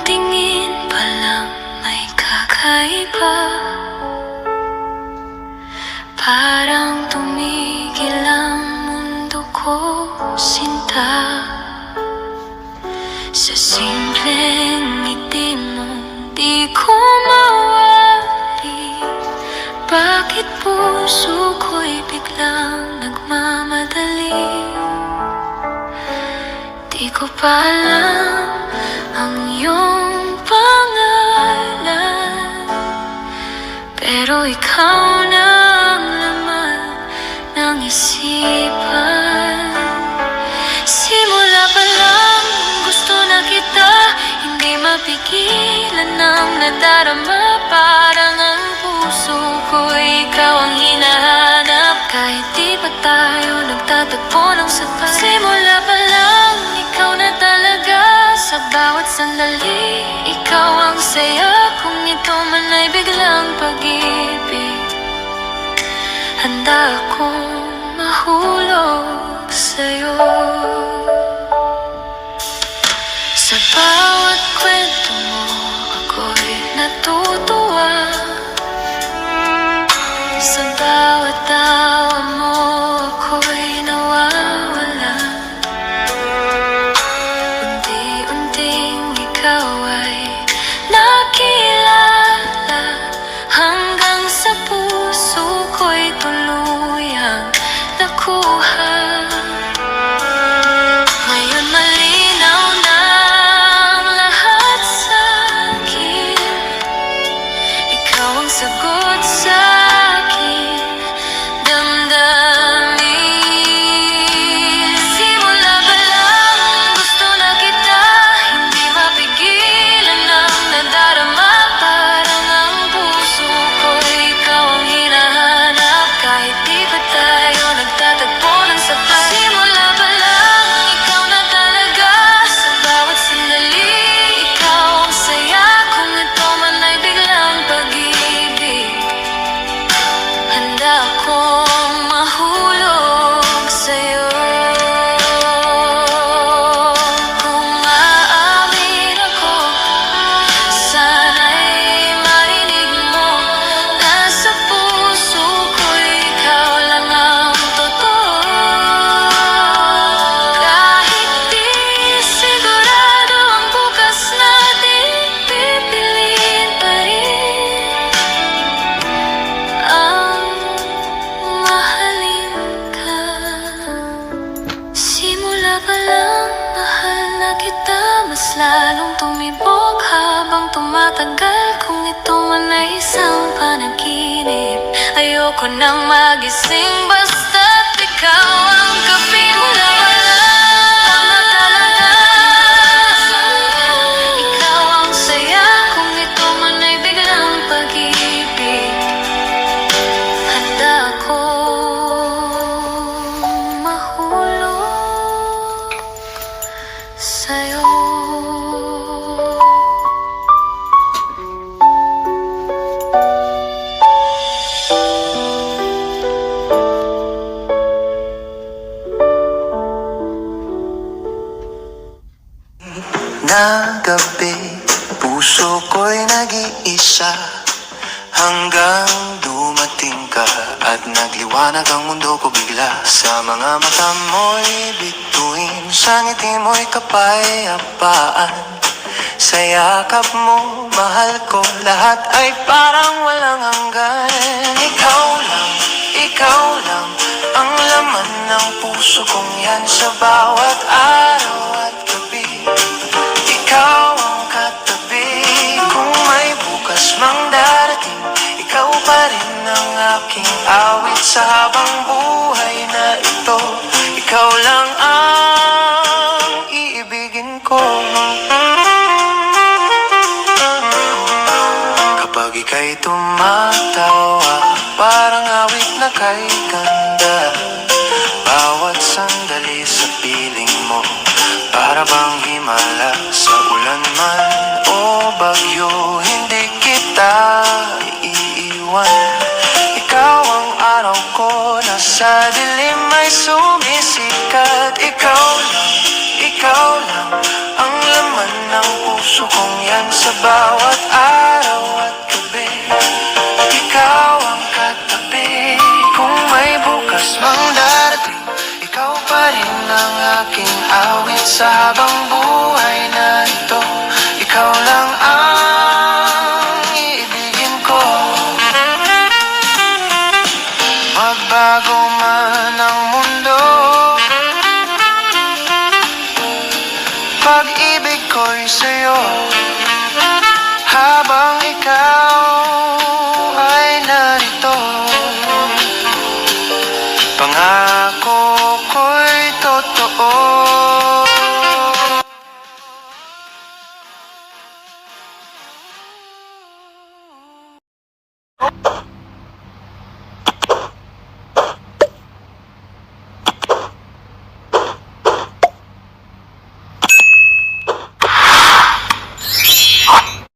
tingin pa lang may kakaiba. Parang tumigil ang mundo ko, sinta. Sa simpleng ngiti mo, di ko mawari. Bakit puso ko'y biglang nagmamadali? Di ko pa alam ang iyong pangalan, pero ikaw na ang laman ng isipan. Simula pa lang gusto na kita, hindi mapigilan ng nadarama. Parang ang puso ko ikaw ang hinahanap, kahit di pa tayo nagtatagpo ng sapat. Simula pa lang ikaw na talaga, sa bawat sandali ikaw ang saya. Kung ito man ay biglang pag-ibig, handa akong mahulog sa'yo. Sa bawat kwento mo ako'y natutuwa, sa bawat tawa mo ako'y nawawala. Unti-unting ikaw ay nakilala, hanggang sa puso ko'y tuluyang nakuha. Ngayon malinaw na ang lahat sa'kin, ikaw ang sagot sa'king damdamin. Simula pa lang gusto na kita, hindi mapigilan ang nadarama. Parang ang puso ko ikaw ang hinahanap, kahit di pa tayo nagtatagpo ng sapat. Simula pa lang ikaw na talaga, sa bawat sandali ikaw ang saya. Kung ito man ay biglang pag-ibig, handa akong mahulog sa'yo. Kung aamin ako, sana'y marinig mo, nasa puso ko ikaw lang ang totoo. Kahit di sigurado ang bukas natin, pipiliin pa rin ang mahalin ka. Simula pa lang mahal na kita, mas lalong tumibok habang tumatagal. Kung ito man ay isang panaginip, ayoko nang magising basta't ikaw ang kapimula. Tama talaga, ikaw ang saya. Kung ito man ay biglang pag-ibig, handa akong mahulog sa'yo. Na gabi, puso ko'y nag-iisa, hanggang dumating ka at nagliwanag ang mundo ko bigla. Sa mga mata mo'y bituin, sa ngiti mo'y kapayapaan. Sa yakap mo, mahal ko, lahat ay parang walang hanggan. Ikaw lang, ang laman ng puso kong yan. Sa bawat araw at gabi, ikaw ang katabi. Kung may bukas mang darating, ikaw pa rin ang aking awit. Sa habang buhay na ito, ikaw lang ang iibigin ko. Kapag ika'y tumatawa, parang awit na kay ganda. Bawat sandali sa piling mo, para bang himala. Sa ulan man o bagyo, hindi kita iiwan. Ikaw ang araw ko, nasa dilim ay sumisikat. Ikaw lang, ang laman ng puso kong yan. sa habang buhay na ito, ikaw lang ang iibigin ko. Magbago man ang mundo, pag-ibig ko'y sa'yo.